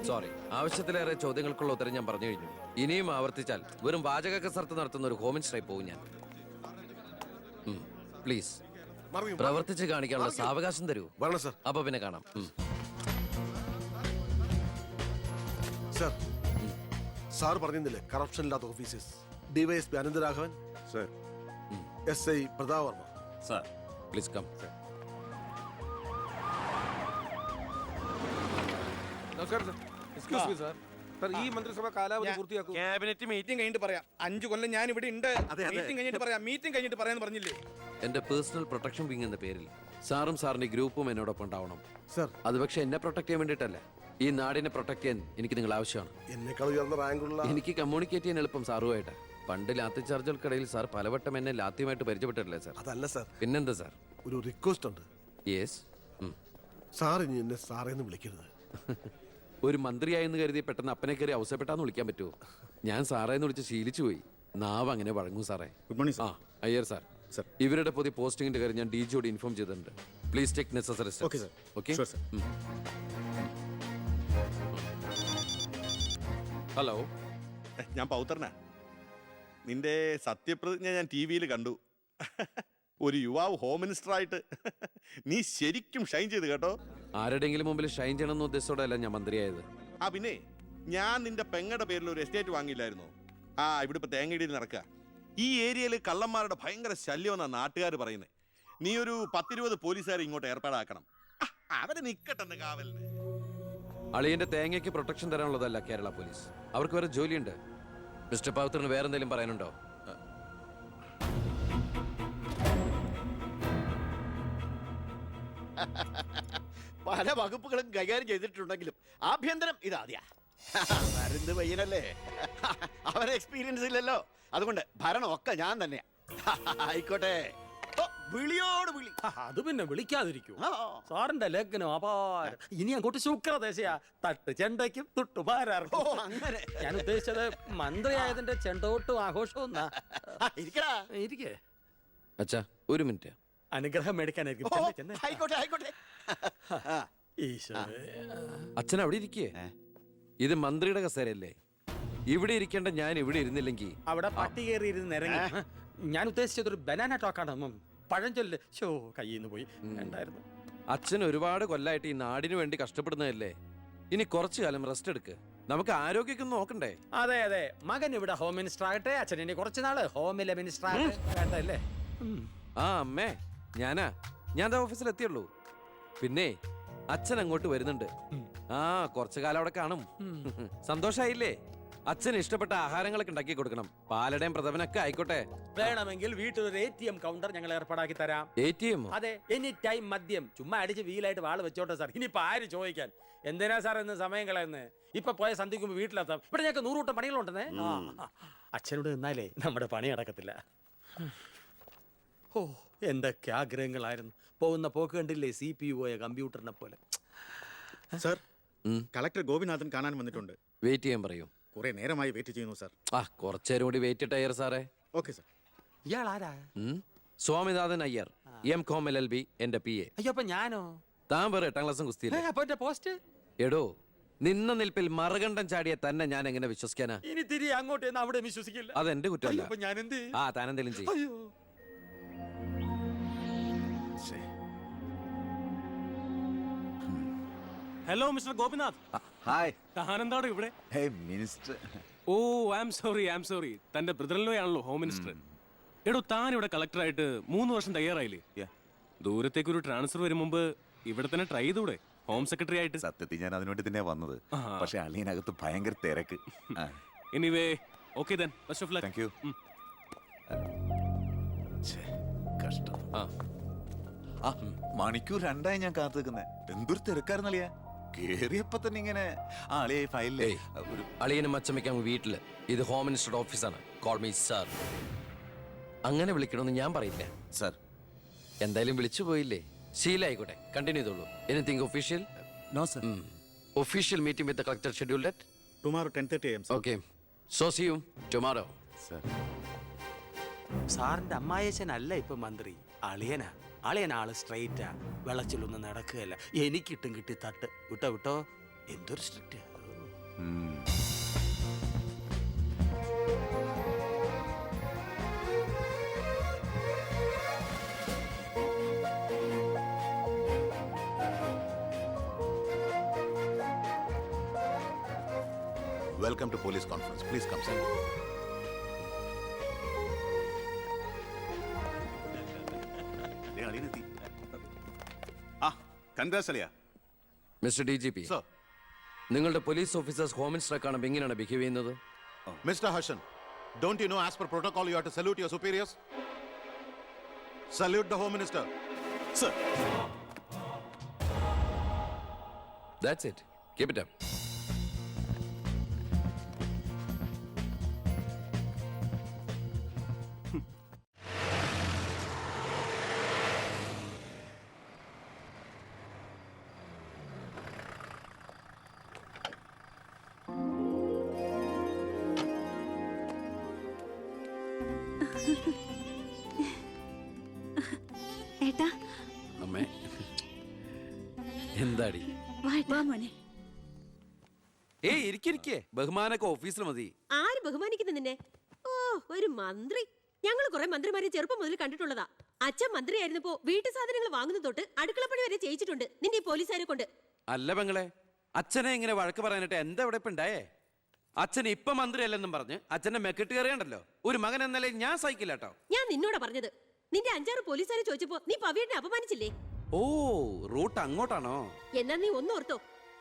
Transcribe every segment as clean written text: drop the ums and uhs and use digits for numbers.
Sorry, ആവശ്യത്തിലേറെ ചോദ്യങ്ങൾക്കുള്ള ഉത്തരം ഞാൻ പറഞ്ഞു കഴിഞ്ഞു. ഇനിയും ആവർത്തിച്ചാൽ വെറും വാചക കസർത്ത് നടത്തുന്ന ഒരു ഹോം മിനിസ്റ്ററായി പോകും ഞാൻ. പ്ലീസ് പ്രവർത്തിച്ച് കാണിക്കാനുള്ള സാവകാശം തരൂ. അപ്പൊ പിന്നെ കാണാം. സർ, സാർ പറഞ്ഞില്ലേ കറപ്ഷൻ ഇല്ലാത്ത officers. DYSP Anantharaghavan sir, SI Prathap Varma sir. Please come. ഈ മന്ത്രിസഭ കാലാവധി പൂർത്തിയാക്കും. ക്യാബിനറ്റ് മീറ്റിംഗ് കഴിഞ്ഞിട്ട് പറയാം. 5 കൊല്ലം ഞാൻ ഇവിടെ ഉണ്ട്. മീറ്റിംഗ് കഴിഞ്ഞിട്ട് പറയാം. മീറ്റിംഗ് കഴിഞ്ഞിട്ട് പറയാന്ന് പറഞ്ഞില്ലേ? എന്റെ പേഴ്സണൽ പ്രൊട്ടക്ഷൻ വിങ് എന്ന പേരിൽ സാറും സാറിന്റെ ഗ്രൂപ്പും എന്നോടൊപ്പം ഉണ്ടാവണം സർ. അത് പക്ഷെ എന്നെ പ്രൊട്ടക്ട് ചെയ്യാൻ വേണ്ടിയിട്ടല്ല, ഈ നാടിനെ പ്രൊട്ടക്ട് ചെയ്യാൻ എനിക്ക് നിങ്ങൾ ആവശ്യമാണ്. എന്നെക്കാൾ ഉയർന്ന റാങ്കുള്ള എനിക്ക് കമ്മ്യൂണിക്കേറ്റ് ചെയ്യാൻ എളുപ്പം സാറുമായിട്ട്. പണ്ട് ലാത്തി ചാർജുകൾക്കിടയിൽ സാർ പലവട്ടം എന്നെ ലാത്തിയുമായിട്ട് പരിചയപ്പെട്ടിട്ടില്ലേ സാർ? അതല്ല സർ, പിന്നെന്താ സാർ? ഒരു റിക്വസ്റ്റ് ഉണ്ട്. യെസ്. സാർ ഇനി എന്നെ സാറേന്ന് വിളിക്കരുത്. ഒരു മന്ത്രിയായെന്ന് കരുതി പെട്ടെന്ന് അപ്പനെ കയറി അവസരപ്പെട്ടാന്ന് വിളിക്കാൻ പറ്റുമോ? ഞാൻ സാറേന്ന് വിളിച്ച് ശീലിച്ചു പോയി. നാവ് അങ്ങനെ വഴങ്ങും സാറേ. ഗുഡ് മോർണിംഗ് ആ അയ്യർ സാർ. ഇവരുടെ പുതിയ പോസ്റ്റിംഗിന്റെ കാര്യം ഞാൻ DGയോട് ഇൻഫോം ചെയ്തിട്ടുണ്ട്. Please take necessary steps. Okay sir. Okay sure sir. Hello, ഞാൻ പൗത്രനാ. നിന്റെ സത്യപ്രതിജ്ഞ ഞാൻ TV-യിൽ കണ്ടു. ഒരു യുവാവ് ഹോം മിനിസ്റ്ററായിട്ട് നീ ശരിക്കും ഷൈൻ ചെയ്ത് കേട്ടോ. ആരുടെയെങ്കിലും മുമ്പിൽ ഷൈൻ ചെയ്യണമെന്ന ഉദ്ദേശത്തോടെയല്ല ഞാൻ മന്ത്രിയായത്. പിന്നെ ഞാൻ നിന്റെ പെങ്ങടെ പേരിൽ ഒരു എസ്റ്റേറ്റ് വാങ്ങിയില്ലായിരുന്നോ? ഇവിടെ ഇപ്പൊ തേങ്ങയിടിയിൽ നടക്കുക. ഈ ഏരിയയിൽ കള്ളന്മാരുടെ ഭയങ്കര ശല്യമെന്നാണ് നാട്ടുകാർ പറയുന്നത്. നീ ഒരു 10-20 പോലീസുകാരെ ഇങ്ങോട്ട് ഏർപ്പാടാക്കണം. അവര് നിക്കട്ടെന്ന് കാവലിന്. അളിയന്റെ തേങ്ങയ്ക്ക് പ്രൊട്ടക്ഷൻ തരാനുള്ളതല്ല കേരള പോലീസ്. അവർക്ക് വേറെ ജോലിയുണ്ട്. മിസ്റ്റർ പൗത്രന് വേറെ എന്തെങ്കിലും പറയാനുണ്ടോ? പല വകുപ്പുകളും കൈകാര്യം ചെയ്തിട്ടുണ്ടെങ്കിലും ആഭ്യന്തരം ഇതാദ്യ. മരുന്ന് പയ്യനല്ലേ, അവന് എക്സ്പീരിയൻസ് ഇല്ലല്ലോ. അതുകൊണ്ട് ഭരണമൊക്കെ ഞാൻ തന്നെയാ. ആയിക്കോട്ടെ, വിളിയോട് വിളി. അത് പിന്നെ വിളിക്കാതിരിക്കൂ. സാറിന്റെ ലേഖനം അപാരം. ഇനി അങ്ങോട്ട് ശുക്രദേശയാ. തട്ട് ചെണ്ടയ്ക്കും തുട്ടുമാരാർക്കും. അങ്ങനെ ഞാൻ ഉദ്ദേശിച്ചത് മന്ത്രിയായതിന്റെ ചെണ്ടോട്ടും ആഘോഷവും. ഇരിക്കേ, അച്ഛാ ഒരു മിനിറ്റ്. അനുഗ്രഹം മേടിക്കാനായിരിക്കും. ആയിക്കോട്ടെ ആയിക്കോട്ടെ. അച്ഛൻ അവിടെ ഇരിക്കേ. ഇത് മന്ത്രിയുടെ കസേരയല്ലേ? ഇവിടെ ഇരിക്കേണ്ട ഞാൻ ഇവിടെ ഇരുന്നില്ലെങ്കിൽ അവിടെ പട്ടി കയറി ഇരുന്ന് ഇറങ്ങി. ഞാൻ ഉദ്ദേശിച്ചത് ഒരു ബനാന ടോക്കാണ്. പഴഞ്ചൊല്ല് ഷോ കയ്യിൽ നിന്ന് പോയി. ഉണ്ടായിരുന്നു. അച്ഛൻ ഒരുപാട് കൊല്ലായിട്ട് ഈ നാടിനു വേണ്ടി കഷ്ടപ്പെടുന്നതല്ലേ? ഇനി കുറച്ചു കാലം റെസ്റ്റ് എടുക്ക്. നമുക്ക് ആരോഗ്യമൊക്കെ നോക്കണ്ടേ? അതെ അതെ, മകൻ ഇവിടെ ഹോം മിനിസ്റ്റർ ആകട്ടെ. അച്ഛൻ ഇനി കുറച്ച് നാള് ഹോമിലെ മിനിസ്റ്റർ ആകട്ടെ. വേണ്ടല്ലേ? അമ്മേ, ഞാൻ ഓഫീസിൽ എത്തിയുള്ളൂ. പിന്നെ അച്ഛൻ അങ്ങോട്ട് വരുന്നുണ്ട്. കുറച്ചു കാലം അവിടെ കാണും. സന്തോഷായില്ലേ? അച്ഛന് ഇഷ്ടപ്പെട്ട ആഹാരങ്ങളൊക്കെ ഉണ്ടാക്കി കൊടുക്കണം. പാലടയും പ്രഥമനൊക്കെ ആയിക്കോട്ടെ. വേണമെങ്കിൽ വീട്ടിലൊരു ATM കൗണ്ടർ ഞങ്ങൾ ഏർപ്പാടാക്കി തരാം. ATM? അതെ, എനി ടൈം മദ്യം. ചുമ്മാ അടിച്ച് വീലായിട്ട് വാള് വെച്ചോട്ടെ സാർ. ഇനിയിപ്പോ ആര് ചോദിക്കാൻ? എന്തിനാ സാർ എന്ന് സമയം കളയുന്നേ? ഇപ്പൊ പോയ സന്ധിക്കുമ്പോ വീട്ടിലെത്താം. ഇവിടെ ഞങ്ങൾക്ക് 100 കൂട്ടം പണികളുണ്ടെന്നേ. അച്ഛനോട് നിന്നാലേ നമ്മുടെ പണി നടക്കത്തില്ല. ഓ, എന്തൊക്കെ ആഗ്രഹങ്ങളായിരുന്നു. പോകുന്ന പോക്ക് കണ്ടില്ലേ? CPU പോയ കമ്പ്യൂട്ടറിനെ പോലെ. സർ, കളക്ടർ ഗോപിനാഥൻ കാണാൻ വന്നിട്ടുണ്ട്. വെയിറ്റ് ചെയ്യാൻ പറയൂ. കുറെ നേരമായി വെയിറ്റ് ചെയ്യുന്നു സർ. കുറച്ചേരം കൂടി വെയിറ്റ് ടയർ സാറേ. Okay sir. ഇയാൾ ആരാ? സ്വാമിനാഥൻ അയ്യർ, M.Com LLB, എന്റെ PA. അയ്യോ, അപ്പൊ ഞാനോ? താൻ വേറെ 8ാം ക്ലാസ്സും കുസ്തിയില്ല. അപ്പൊ എന്റെ പോസ്റ്റ്? എടോ, നിന്ന നിൽപ്പിൽ മറുകണ്ഠം ചാടിയ തന്നെ ഞാൻ എങ്ങനെ വിശ്വസിക്കാനാ? ഇനി തിരി അങ്ങോട്ട് അവിടെ വിശ്വസിക്കില്ല. അതെന്റെ കുറ്റമല്ല. ഞാൻ എന്ത്? താനെന്തെങ്കിലും ചെയ്യും. അയ്യോ, ഹലോ മിസ്റ്റർ ഗോപിനാഥ്. ഹായ്. താനെന്താണ് ഇവിടെ? Minister. Oh, I am sorry. തന്റെ ബ്രദറിലോ ആണല്ലോ ഹോം മിനിസ്റ്റർ. എടോ, താൻ ഇവിടെ കളക്ടറായിട്ട് 3 വർഷം തയ്യാറായില്ലേ? ദൂരത്തേക്ക് ഒരു ട്രാൻസ്ഫർ വരും മുമ്പ് ഇവിടെ തന്നെ ട്രൈ ചെയ്തൂടെ ഹോം സെക്രട്ടറി ആയിട്ട്? സത്യത്തിൽ ഞാൻ അതിനുവേണ്ടി തന്നെ വന്നത്. പക്ഷെ അളിയനകത്ത് ഭയങ്കര തിരക്ക്. Anyway, okay then, best of luck. Thank you. കഷ്ടം. മണിക്കൂർ 2 ഞാൻ കാത്തു നിൽക്കുന്നത്. എന്തൊരു തിരക്കായിരുന്നളിയാ. കേറിയപ്പോ തന്നെ ഇങ്ങനെ ഫയലിലേ അളിയനും അച്ചമ്മയ്ക്കും വീട്ടില്. ഇത് ഹോം മിനിസ്റ്ററുടെ ഓഫീസാണ്. Call me sir. അങ്ങനെ വിളിക്കണമെന്ന് ഞാൻ പറയില്ല സർ. എന്തായാലും വിളിച്ചു പോയില്ലേ, ശീലായിക്കോട്ടെ. കണ്ടിന്യൂ ചെയ്തോളൂ. Anything official? No sir. Official meeting with the collector scheduled at tomorrow 10:30 AM. Okay, so see you tomorrow. Sir, സാറിന്റെ അമ്മായച്ചനല്ല ഇപ്പൊ മന്ത്രി, അളിയനാ. അളിയനാള് സ്ട്രെയിറ്റാ, വെള്ളച്ചിലൊന്നും നടക്കുകയല്ല. എനിക്കിട്ടും കിട്ടി തട്ട്. വിട്ടോ എന്തൊരു strict. Welcome to police conference. Please come sir. ആ കൺഗ്രാറ്റ്സ് അളിയ. Mister DGP, sir. നിങ്ങളുടെ പോലീസ് ഓഫീസേഴ്സ് ഹോം മിനിസ്റ്ററെ കാണുമ്പോൾ എങ്ങനെയാണ് ബിഹേവ് ചെയ്യുന്നത്? Mr. Harshan, don't you know as per protocol you have to salute your superiors? Salute the Home Minister. Sir. That's it. Keep it up. ഏട്ടാ അമ്മേ, എന്താടി? വാ മോനെ. ഏയ് ഇരിക്കിരിക്കേ, ബഹുമാനൊക്കെ ഓഫീസിൽ മതി. ആര് ബഹുമാനിക്കുന്നു നിന്നെ? ഓ, ഒരു മന്ത്രി. ഞങ്ങൾ കുറെ മന്ത്രിമാരെ ചെറുപ്പം മുതൽ കണ്ടിട്ടുള്ളതാ. അച്ഛൻ മന്ത്രിയായിരുന്നപ്പോ വീട്ടു സാധനങ്ങൾ വാങ്ങുന്ന തൊട്ട് അടുക്കളപ്പണി വരെ ചെയ്യിച്ചിട്ടുണ്ട് നിന്റെ ഈ പോലീസുകാരെ കൊണ്ട്. അല്ല പെങ്ങളെ, അച്ഛനെ ഇങ്ങനെ വഴക്ക് പറയാനായിട്ട് എന്താ ഇവിടെ ഇപ്പൊ ഉണ്ടായേ? അച്ഛൻ ഇപ്പൊ മന്ത്രിയല്ലെന്നും പറഞ്ഞ് അച്ഛന്റെ മെക്കിട്ട് കയറിയണ്ടല്ലോ. ഒരു മകൻ എന്ന നിലയിൽ ഞാൻ സഹിക്കില്ല കേട്ടോ. ഞാൻ നിന്നോടാ പറഞ്ഞത്. നിന്റെ 5-6 പോലീസുകാരെ ചോദിച്ചപ്പോ നീ പവിയനെ അപമാനിച്ചില്ലേ? ഓ, റൂട്ട് അങ്ങോട്ടാണോ? എന്നാ നീ ഒന്നോർത്തോ,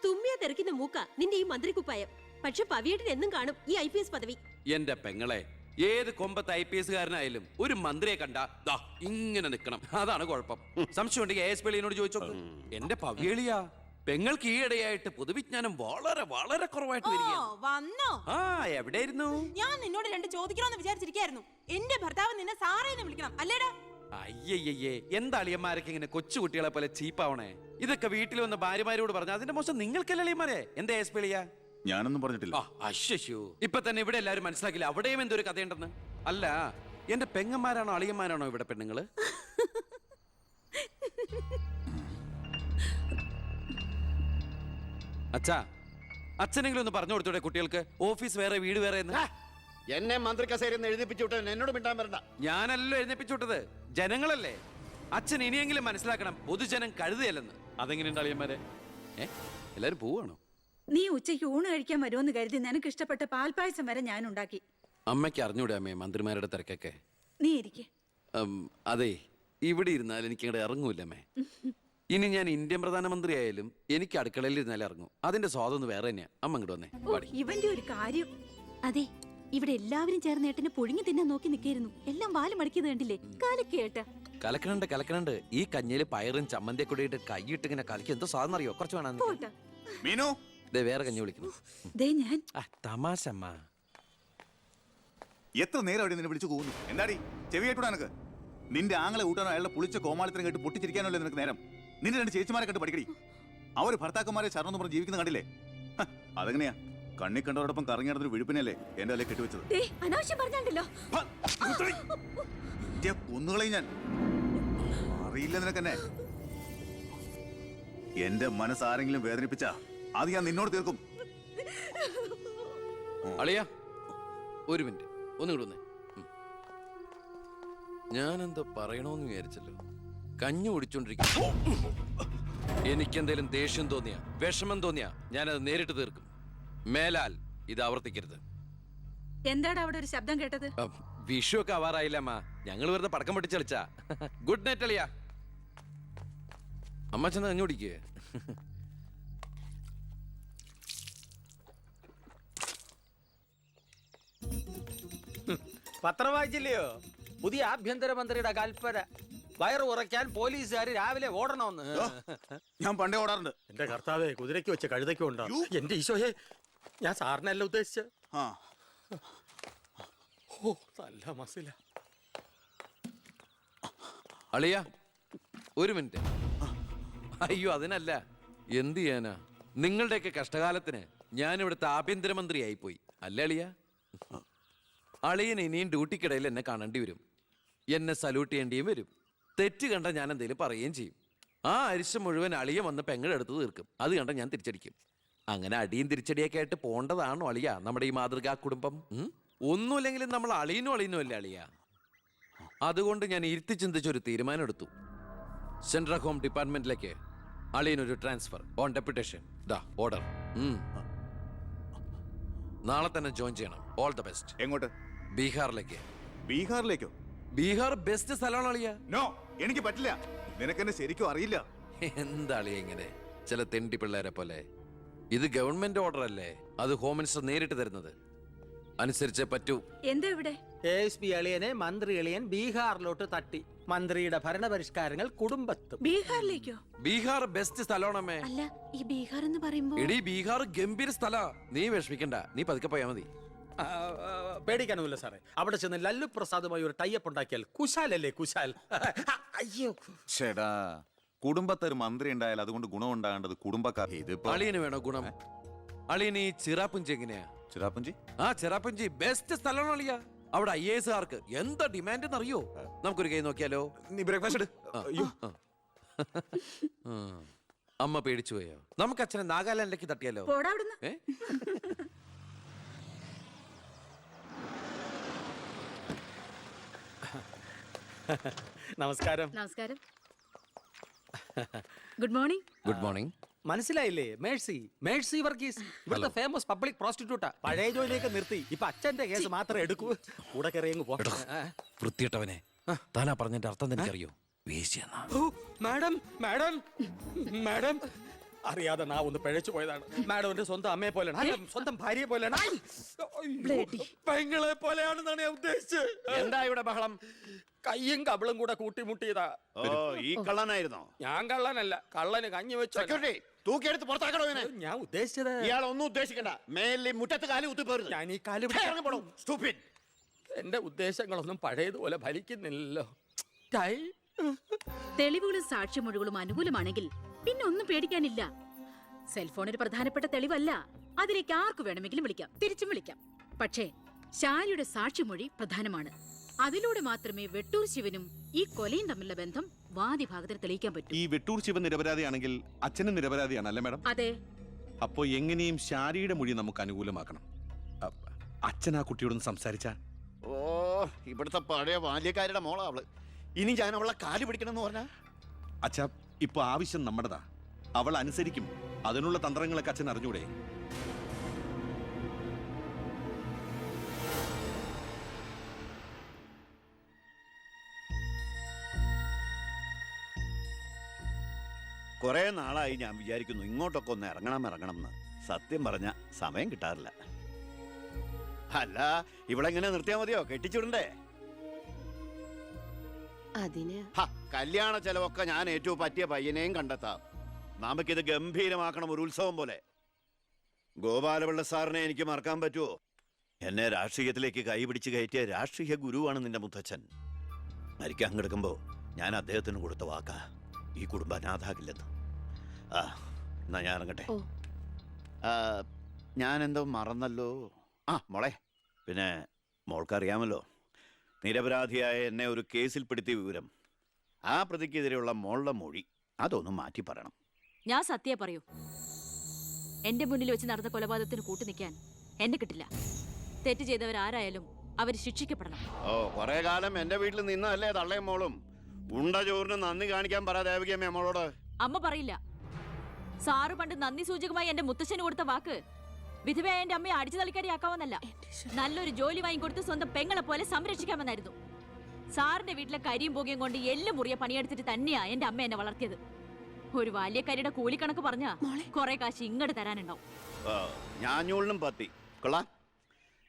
തുമ്മിയാ തെറിക്കുന്ന മൂക്ക നിന്റെ ഈ മന്ത്രിക്കുപ്പായം. പക്ഷെ പവിയേട്ടൻ എന്നും കാണും ഈ IPS പദവി. എന്റെ പെങ്ങളെ, ഏത് കൊമ്പത്ത് IPS കാരനായാലും ഒരു മന്ത്രിയെ കണ്ടാ ദാ ഇങ്ങനെ നിക്കണം. അതാണ് കുഴപ്പം. സംശയം ഉണ്ടെങ്കിൽ ASP എളിയനോട് ചോദിച്ചോക്ക്. എന്റെ പവിയളിയാ, പെങ്ങൾക്ക് ഈയിടെയായിട്ട് പൊതുവിജ്ഞാനം വളരെ വളരെ കുറവായിട്ട് വരികയാണ്. വന്നോ? ആ, എവിടെയായിരുന്നു? ഞാൻ നിന്നോട് 2 ചോദിക്കണമെന്ന് വിചാരിച്ചിരിക്കായിരുന്നു. എന്റെ ഭർത്താവ് നിന്നെ സാറേന്ന് വിളിക്കണം അല്ലേടാ? അയ്യയ്യേ, എന്താ അളിയന്മാരൊക്കെ ഇങ്ങനെ കൊച്ചു കുട്ടികളെ പോലെ ചീപ്പാവണേ? ഇതൊക്കെ വീട്ടിൽ വന്ന ഭാര്യമാരോട് പറഞ്ഞ അതിന്റെ മോശം നിങ്ങൾക്കല്ലേ അളിയന്മാരെ? എന്താ ASP എളിയാ? ഞാനൊന്നും പറഞ്ഞിട്ടില്ല. അശ്ശോ, ഇപ്പൊ തന്നെ ഇവിടെ എല്ലാരും മനസ്സിലാക്കില്ല അവിടെയും എന്തൊരു കഥയുണ്ടെന്ന്. അല്ല, എന്റെ പെങ്ങന്മാരാണോ അളിയന്മാരാണോ ഇവിടെ പെണ്ണുങ്ങള്? അച്ഛാ, അച്ഛനെങ്കിലും ഒന്ന് പറഞ്ഞു കൊടുത്തൂടെ കുട്ടികൾക്ക് ഓഫീസ് വേറെ വീട് വേറെ എന്ന്? എന്നെ മന്ത്രി കസേരന്ന് എഴുതിപ്പിച്ചു വിട്ടവൻ എന്നോട് മിണ്ടാൻ വരണ്ട. ഞാനല്ലോ എഴുന്നേപ്പിച്ചു വിട്ടത്, ജനങ്ങളല്ലേ. അച്ഛൻ ഇനിയെങ്കിലും മനസ്സിലാക്കണം, പൊതുജനം കഴുതയല്ലെന്ന്. അതെങ്ങനെയുണ്ട് അളിയന്മാരെ? എല്ലാരും പോവാണോ? നീ ഉച്ചയ്ക്ക് ഊണ് കഴിക്കാൻ വരുമെന്ന് കരുതി നിനക്ക് ഇഷ്ടപ്പെട്ട പാൽപ്പായസം വരെ ഞാൻ ഉണ്ടാക്കി. അമ്മയ്ക്ക് അറിഞ്ഞൂടെ അമ്മേ മന്ത്രിമാരുടെ തിരക്കൊക്കെ? നീ ഇരിക്കെ. അതെ, ഇവിടെ ഇരുന്നാൽ എനിക്ക് ഇങ്ങോട്ട് ഇറങ്ങൂല്ലമ്മേ. ഇനി ഞാൻ ഇന്ത്യൻ പ്രധാനമന്ത്രി ആയാലും എനിക്ക് അടുക്കളയിൽ ഇരുന്നാലും ഇറങ്ങും. അതിന്റെ സ്വാദം വേറെ തന്നെയാ. അമ്മ ഇങ്ങോട്ട് വന്നേ. പാടി. ഇവന്റെ ഒരു കാര്യം. അതെ, ഇവിടെ എല്ലാവരും ചേർന്ന് ഏട്ടനെ പൊഴിഞ്ഞു തിന്നാൻ നോക്കി നിൽക്കായിരുന്നു. എല്ലാം വാല് മടക്കിയത് കണ്ടില്ലേ? കാലക്കേട്ട കലക്കണുണ്ട്. ഈ കഞ്ഞില് പയറും ചമ്മന്തിയെ കൂടിയിട്ട് കൈയിട്ട് ഇങ്ങനെ കലക്കി എന്തോ സാധനം അറിയോ? കുറച്ച് വേണം. പോട്ടെ. മീനു, വേറെ കഞ്ഞി വിളിക്കുന്നു. ദേ ഞാൻ തമാശ അമ്മ. എത്ര നേരം അവിടെ നിന്നെ വിളിച്ചു പോകുന്നു? എന്താടി ചെവിയായിട്ടൂടാ നിനക്ക്? നിന്റെ ആങ്ങളെ കൂട്ടാനോ അയാളുടെ പുളിച്ച കോമാളിത്തരം കേട്ട് പൊട്ടിച്ചിരിക്കാനല്ലേ നിനക്ക് നേരം? നിന്റെ 2 ചേച്ചിമാരെ കണ്ട് പഠിക്കടി. അവര് ഭർത്താക്കന്മാരെ ശരണം പറഞ്ഞ് ജീവിക്കുന്ന കണ്ടില്ലേ? അതെങ്ങനെയാ? കണ്ണി കണ്ടവരോടൊപ്പം കറങ്ങി നടന്നൊരു വിഴുപ്പിനല്ലേ എന്റെ അല്ലെ കെട്ടിവെച്ചത്? അനാവശ്യം പറഞ്ഞാണ്ടല്ലോ. കുന്നുകളെയും ഞാൻ അറിയില്ല നിനക്കെന്നെ. എന്റെ മനസ്സാരെങ്കിലും വേദനിപ്പിച്ചാ അത് ഞാൻ നിന്നോട് തീർക്കും. അളിയ, ഒരു മിനിറ്റ് ഒന്നുകൂടെ വന്നേ. ഞാനെന്തോ പറയണോന്ന് വിചാരിച്ചല്ലോ. കഞ്ഞി കുടിച്ചോണ്ടിരിക്കും. എനിക്കെന്തേലും ദേഷ്യം തോന്നിയാ, വിഷമം തോന്നിയാ ഞാനത് നേരിട്ട് തീർക്കും. മേലാൽ ഇത് ആവർത്തിക്കരുത്. എന്താടാ അവിടെ ഒരു ശബ്ദം കേട്ടത്? വിഷു ഒക്കെ ആവാറായില്ല അമ്മ. ഞങ്ങൾ വെറുതെ പടക്കം പൊട്ടിച്ച് കളിച്ചാ. ഗുഡ് നൈറ്റ് അളിയ. അമ്മ ചെന്ന് കഞ്ഞി കുടിക്കേ. പത്രം വായിച്ചില്ലയോ? പുതിയ ആഭ്യന്തരമന്ത്രിയുടെ കൽപ്പന. വയറ് കുറയ്ക്കാൻ പോലീസുകാർ രാവിലെ ഓടണമെന്ന്. ഞാൻ പണ്ടേ ഓടാറുണ്ട്. എന്റെ കർത്താവേ, കുതിരയ്ക്ക് വെച്ച കഴുതയ്ക്കും ഉണ്ടോ? എന്റെ ഈശോയെ, ഞാൻ സാറിനല്ല ഉദ്ദേശിച്ച. ഓ, നല്ല മസില. അളിയ, ഒരു മിനിറ്റ്. അയ്യോ, അതിനല്ല. എന്ത് ചെയ്യാനാ? നിങ്ങളുടെയൊക്കെ കഷ്ടകാലത്തിന് ഞാൻ ഇവിടുത്തെ ആഭ്യന്തരമന്ത്രി ആയിപ്പോയി. അല്ലേ അളിയ? അളിയൻ ഇനിയും ഡ്യൂട്ടിക്കിടയിൽ എന്നെ കാണേണ്ടി വരും. എന്നെ സല്യൂട്ട് ചെയ്യേണ്ടിയും വരും. തെറ്റ് കണ്ട ഞാൻ എന്തെങ്കിലും പറയുകയും ചെയ്യും. ആ അരിശം മുഴുവൻ അളിയൻ വന്ന് പെങ്ങളെടുത്ത് തീർക്കും. അത് കണ്ട ഞാൻ തിരിച്ചടിക്കും. അങ്ങനെ അടിയും തിരിച്ചടിയൊക്കെ ആയിട്ട് പോണ്ടതാണോ അളിയ നമ്മുടെ ഈ മാതൃകാ കുടുംബം? ഒന്നുമില്ലെങ്കിലും നമ്മൾ അളിയനും അല്ലേ അളിയ. അതുകൊണ്ട് ഞാൻ ഇരുത്തി ചിന്തിച്ചൊരു തീരുമാനം എടുത്തു. സെൻട്രൽ ഹോം ഡിപ്പാർട്ട്മെന്റിലേക്ക് അളിയനൊരു ട്രാൻസ്ഫർ ഓൺ ഡെപ്യൂട്ടേഷൻ. ദാ ഓർഡർ. നാളെ തന്നെ ജോയിൻ ചെയ്യണം. All the best. എങ്ങോട്ട്? ബീഹാറിലേക്ക്. ബീഹാറിലേക്കോ? ബീഹാർ ബെസ്റ്റ് സ്ഥലമാണ് അളിയ. നോ, എനിക്ക് പറ്റില്ല. നിനക്കെന്നെ ശരിക്കും അറിയില്ല. എന്താ അളിയ ഇങ്ങനെ ചില തെണ്ടി പിള്ളേരെ പോലെ? ഇത് ഗവൺമെന്റ് ഓർഡർ അല്ലേ, അത് ഹോം മിനിസ്റ്റർ നേരിട്ട് തരുന്നത്. അനുസരിച്ചേ പറ്റൂ. എന്താ ഇവിടെ? ASP അളിയനെ മന്ത്രി അളിയൻ ബീഹാറിലോട്ട് തട്ടി. മന്ത്രിയുടെ ഭരണപരിഷ്കാരങ്ങൾ കുടുംബത്തും. ബീഹാറിലേക്കോ? ബീഹാർ ബെസ്റ്റ് സ്ഥലമാണമ്മേ. അല്ല, ഈ ബീഹാർ എന്ന് പറയുമ്പോ എടി ബീഹാർ ഗംഭീര സ്ഥല. നീ വിഷമിക്കണ്ട, നീ പതുക്കെ പോയാ മതി. പേടിക്കാനൊന്നുമില്ല സാറേ. അവിടെ ചെന്ന് ലല്ലു പ്രസാദുമായി ഒരു ടൈപ്പ് ഉണ്ടാക്കിയാൽ കുശാലല്ലേ കുശാൽ. അയ്യോ ചേടാ, കുടുംബത്തൊരു മന്ത്രി ഉണ്ടായാൽ അതുകൊണ്ട് ഗുണം ഉണ്ടാകേണ്ടത് കുടുംബക്കാർ. ഇതിപ്പോ അളിയന് വേണോ ഗുണം? അളിയന് ഈ ചിറാപ്പുഞ്ചി എങ്ങനെയാ? ചിറാപ്പുഞ്ചി? ആ ചിറാപ്പുഞ്ചി ബെസ്റ്റ് സ്ഥലമാണ് അളിയ. അവിടെ IAS കാർക്ക് എന്താ ഡിമാൻഡ് എന്നറിയോ? നമുക്കൊരു കൈ നോക്കിയാലോ? നീ ബ്രേക്ക്ഫാസ്റ്റ് അമ്മ പേടിച്ചു പോയോ? നമുക്ക് അച്ഛനെ നാഗാലാൻഡിലേക്ക് തട്ടിയാലോ? പോടാ അവിടുന്ന്. ഏ? നമസ്കാരം. നമസ്കാരം. Good morning. Good morning. മനസ്സിലായില്ലേ? മേഴ്സി വർഗീസ്, ഇവിടുത്തെ ഫേമസ് പബ്ലിക് പ്രോസ്റ്റിറ്റ്യൂട്ടാ. പഴയ ജോലിയൊക്കെ നിർത്തി ഇപ്പൊ അച്ഛന്റെ കേസ് മാത്രമേ എടുക്കൂ. കൂടെ കയറിയങ്ങ് പോ. വൃത്തിയിട്ടവനെ, താനാ പറഞ്ഞതിന്റെ അർത്ഥം എനിക്കറിയോ? വേശ്യെന്നാ. മാഡം അറിയാതെ നാ ഒന്ന് പിഴച്ചു പോയതാണ്. മാഡം എന്റെ സ്വന്തം അമ്മയെ പോലെയാണ്, അല്ല, സ്വന്തം ഭാര്യയെ പോലെയാണ്, പെങ്ങളെ പോലെയാണെന്നാണ് ഞാൻ ഉദ്ദേശിച്ചത്. എന്താ ഇവിടെ ബഹളം? കയ്യും കബളും കൂടെ കൂട്ടിമുട്ടിയതാ. ഓ, ഈ കള്ളനായിരുന്നോ? ഞാൻ കള്ളനല്ല, കള്ളന് കഞ്ഞി വെച്ചു. സെക്യൂരിറ്റി, തൂക്കിയെടുത്ത് പുറത്താക്കണോ ഇവനെ? ഞാൻ ഉദ്ദേശിച്ചത് ഇയാൾ ഒന്നും ഉദ്ദേശിക്കണ്ട. മേലിൽ മുറ്റത്ത് കാലി കുത്തിപ്പോരുത്. ഞാൻ ഈ കാല് എന്റെ ഉദ്ദേശങ്ങളൊന്നും പഴയതുപോലെ ഫലിക്കുന്നില്ലല്ലോ. തെളിവുകളും സാക്ഷിമൊഴികളും അനുകൂലമാണെങ്കിൽ പിന്നെ ഒന്നും പേടിക്കാനില്ല. സെൽഫോൺ ഒരു പ്രധാനപ്പെട്ട തെളിവല്ല. അതിലേക്ക് ആർക്ക് വേണമെങ്കിലും വിളിക്കാം, തിരിച്ചും വിളിക്കാം. പക്ഷേ ശാരിയുടെ സാക്ഷിമൊഴി പ്രധാനമാണ്. അതിലൂടെ മാത്രമേ വെട്ടൂർ ശിവനും ഈ കൊലയും തമ്മിലുള്ള ബന്ധം വാദിഭാഗത്തിന് തെളിയിക്കാൻ പറ്റൂ. ഈ വെട്ടൂർ ശിവൻ നിരപരാധിയാണെങ്കിൽ അച്ഛനും നിരപരാധിയാണ് അല്ലേ മാഡം? അതെ. അപ്പോ എങ്ങനെയും ശാരിയുടെ മൊഴി നമുക്ക് അനുകൂലമാക്കണം. അച്ഛൻ ആ കുട്ടിയോടൊന്ന് സംസാരിച്ചാ? ഓ, ഇവിടുത്തെ പഴയ ബാല്യക്കാരുടെ മോളാ അവള്. ഇനി ഞാൻ അവളെ കാല് പിടിക്കണമെന്ന് പറഞ്ഞാ? അച്ഛാ, ഇപ്പൊ ആവശ്യം നമ്മുടെതാ. അവൾ അനുസരിക്കും. അതിനുള്ള തന്ത്രങ്ങളൊക്കെ അച്ഛൻ അറിഞ്ഞൂടെ? കുറെ നാളായി ഞാൻ വിചാരിക്കുന്നു ഇങ്ങോട്ടൊക്കെ ഒന്ന് ഇറങ്ങണം എന്ന്. സത്യം പറഞ്ഞ സമയം കിട്ടാറില്ല. അല്ല, ഇവളെങ്ങനെ നിർത്തിയാ മതിയോ? കെട്ടിച്ചുവിടണ്ടേ? അതിന് കല്യാണ ചെലവൊക്കെ ഞാൻ ഏറ്റവും പറ്റിയ പയ്യനെയും കണ്ടെത്താം. നമുക്കിത് ഗംഭീരമാക്കണം, ഒരു ഉത്സവം പോലെ. ഗോപാലപിള്ള സാറിനെ എനിക്ക് മറക്കാൻ പറ്റുമോ? എന്നെ രാഷ്ട്രീയത്തിലേക്ക് കൈപിടിച്ച് കയറ്റിയ രാഷ്ട്രീയ ഗുരുവാണ് നിന്റെ മുത്തച്ഛൻ. മരിക്കാൻ കിടക്കുമ്പോ ഞാൻ അദ്ദേഹത്തിന് കൊടുത്ത വാക്കാ, ഈ കുടുംബം അനാഥാകില്ലെന്ന്. എന്നാ ഞാൻ ഇറങ്ങട്ടെ. ഞാനെന്തോ മറന്നല്ലോ. മോളെ, പിന്നെ മോൾക്കറിയാമല്ലോ, നിരപരാധിയായ എന്നെ ഒരു കേസിൽപ്പെടുത്തിയ വിവരം. ആ പ്രതിക്കെതിരെയുള്ള മോളുടെ മൊഴി അതൊന്നും മാറ്റി പറയണം. ഞാൻ സത്യം പറയൂ. എന്റെ മുന്നിൽ വെച്ച് നടന്ന കൊലപാതകത്തിന് കൂട്ടു നിൽക്കാൻ എന്നെ കിട്ടില്ല. തെറ്റ് ചെയ്തവരാരായാലും അവർ ശിക്ഷിക്കപ്പെടണം. കുറെ കാലം എന്റെ വീട്ടിൽ നിന്നല്ലേ തള്ളയും മോളും. ഉണ്ട ചോറിന് നന്ദി കാണിക്കാൻ പറ ദേവകിയമ്മ മോളോട്. അമ്മ പറയില്ല. സാറ് പണ്ട് നന്ദി സൂചകമായി എന്റെ മുത്തശ്ശന് കൊടുത്ത വാക്ക് വിധവയായ എന്റെ അമ്മയെ അടിച്ചു തളിക്കാരിയാക്കാമെന്നല്ല, നല്ലൊരു ജോലി വാങ്ങിക്കൊടുത്ത് സ്വന്തം പെങ്ങളെ പോലെ സംരക്ഷിക്കാമെന്നായിരുന്നു. സാറിന്റെ വീട്ടിലെ കരിയും പുകയും കൊണ്ട് എല്ലാം മുറിയെ പണിയെടുത്തിട്ട് തന്നെയാ എന്റെ അമ്മ എന്നെ വളർത്തിയത്. ഒരു ബാല്യക്കാരിയുടെ കൂലിക്കണക്ക് പറഞ്ഞാ കുറെ കാശ് ഇങ്ങോട്ട് തരാനുണ്ടാവും. ഞാഞ്ഞൂളിനും പത്തി കൊള്ളാം.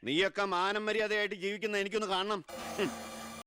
നീയൊക്കെ മാനം മര്യാദയായിട്ട് ജീവിക്കുന്ന എനിക്കൊന്ന് കാണണം.